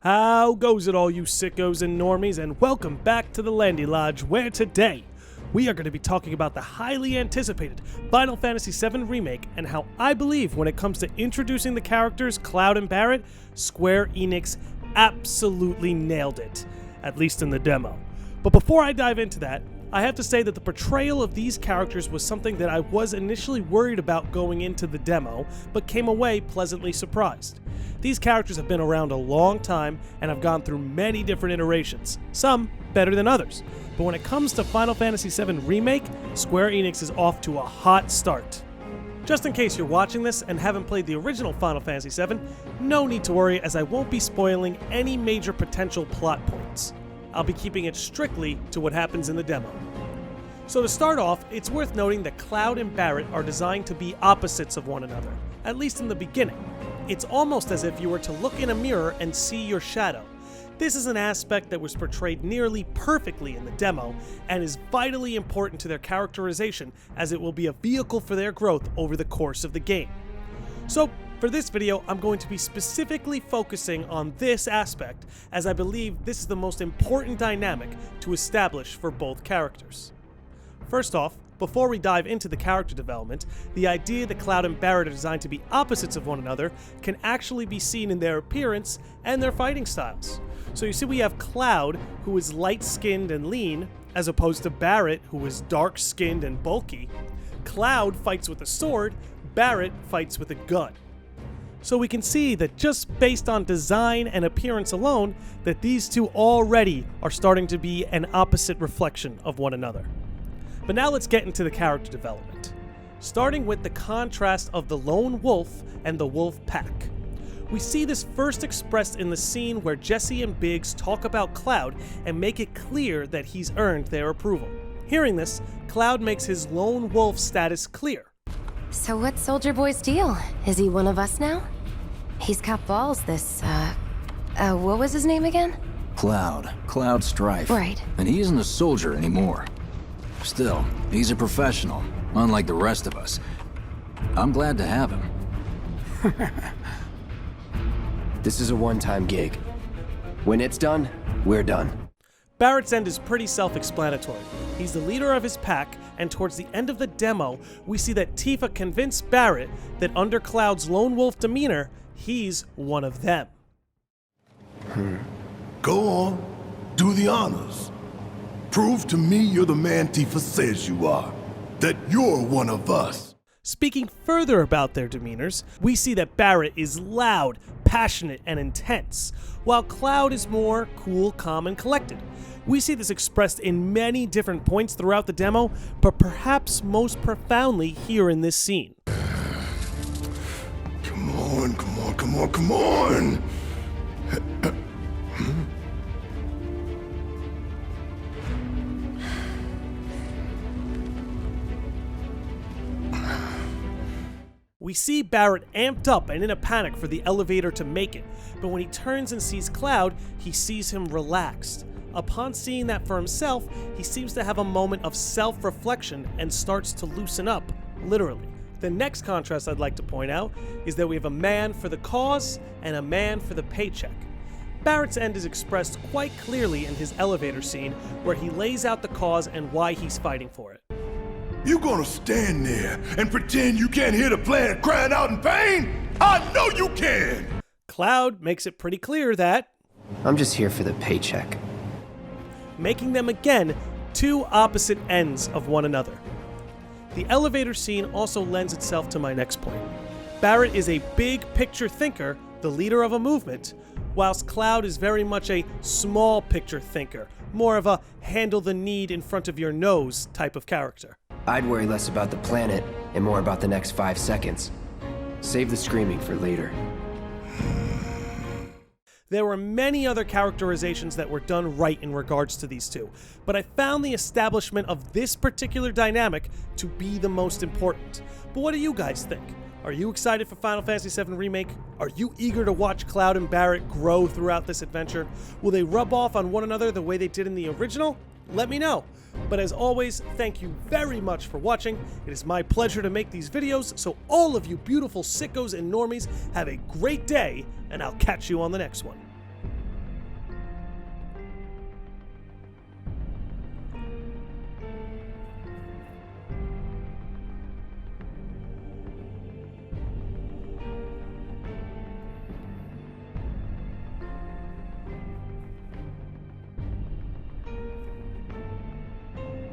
How goes it, all you sickos and normies, and welcome back to the Landy Lodge, where today we are going to be talking about the highly anticipated Final Fantasy VII Remake and how I believe when it comes to introducing the characters Cloud and Barret, Square Enix absolutely nailed it, at least in the demo. But before I dive into that, I have to say that the portrayal of these characters was something that I was initially worried about going into the demo, but came away pleasantly surprised. These characters have been around a long time and have gone through many different iterations, some better than others. But when it comes to Final Fantasy VII Remake, Square Enix is off to a hot start. Just in case you're watching this and haven't played the original Final Fantasy VII, no need to worry, as I won't be spoiling any major potential plot points. I'll be keeping it strictly to what happens in the demo. So to start off, it's worth noting that Cloud and Barret are designed to be opposites of one another, at least in the beginning. It's almost as if you were to look in a mirror and see your shadow. This is an aspect that was portrayed nearly perfectly in the demo, and is vitally important to their characterization, as it will be a vehicle for their growth over the course of the game. So, for this video, I'm going to be specifically focusing on this aspect, as I believe this is the most important dynamic to establish for both characters. First off, before we dive into the character development, the idea that Cloud and Barret are designed to be opposites of one another can actually be seen in their appearance and their fighting styles. So you see, we have Cloud, who is light-skinned and lean, as opposed to Barret, who is dark-skinned and bulky. Cloud fights with a sword, Barret fights with a gun. So we can see that just based on design and appearance alone, that these two already are starting to be an opposite reflection of one another. But now let's get into the character development. Starting with the contrast of the lone wolf and the wolf pack. We see this first expressed in the scene where Jesse and Biggs talk about Cloud and make it clear that he's earned their approval. Hearing this, Cloud makes his lone wolf status clear. So what's Soldier Boy's deal? Is he one of us now? He's got balls, this, what was his name again? Cloud Strife. Right. And he isn't a soldier anymore. Still, he's a professional, unlike the rest of us. I'm glad to have him. This is a one-time gig. When it's done, we're done. Barret's end is pretty self-explanatory. He's the leader of his pack, and towards the end of the demo, we see that Tifa convinced Barret that under Cloud's lone wolf demeanor, he's one of them. Go on, do the honors. Prove to me you're the man Tifa says you are, that you're one of us. Speaking further about their demeanors, we see that Barret is loud, passionate, and intense, while Cloud is more cool, calm, and collected. We see this expressed in many different points throughout the demo, but perhaps most profoundly here in this scene. Come on, come on, come on, come on! We see Barret amped up and in a panic for the elevator to make it, but when he turns and sees Cloud, he sees him relaxed. Upon seeing that for himself, he seems to have a moment of self-reflection and starts to loosen up, literally. The next contrast I'd like to point out is that we have a man for the cause and a man for the paycheck. Barret's end is expressed quite clearly in his elevator scene, where he lays out the cause and why he's fighting for it. You gonna stand there and pretend you can't hear the planet crying out in pain? I know you can! Cloud makes it pretty clear that, I'm just here for the paycheck. making them again two opposite ends of one another. The elevator scene also lends itself to my next point. Barret is a big picture thinker, the leader of a movement, whilst Cloud is very much a small picture thinker, more of a handle the need in front of your nose type of character. I'd worry less about the planet and more about the next 5 seconds. Save the screaming for later. There were many other characterizations that were done right in regards to these two, but I found the establishment of this particular dynamic to be the most important. But what do you guys think? Are you excited for Final Fantasy VII Remake? Are you eager to watch Cloud and Barret grow throughout this adventure? Will they rub off on one another the way they did in the original? Let me know. But as always, thank you very much for watching. It is my pleasure to make these videos, so all of you beautiful sickos and normies have a great day, and I'll catch you on the next one.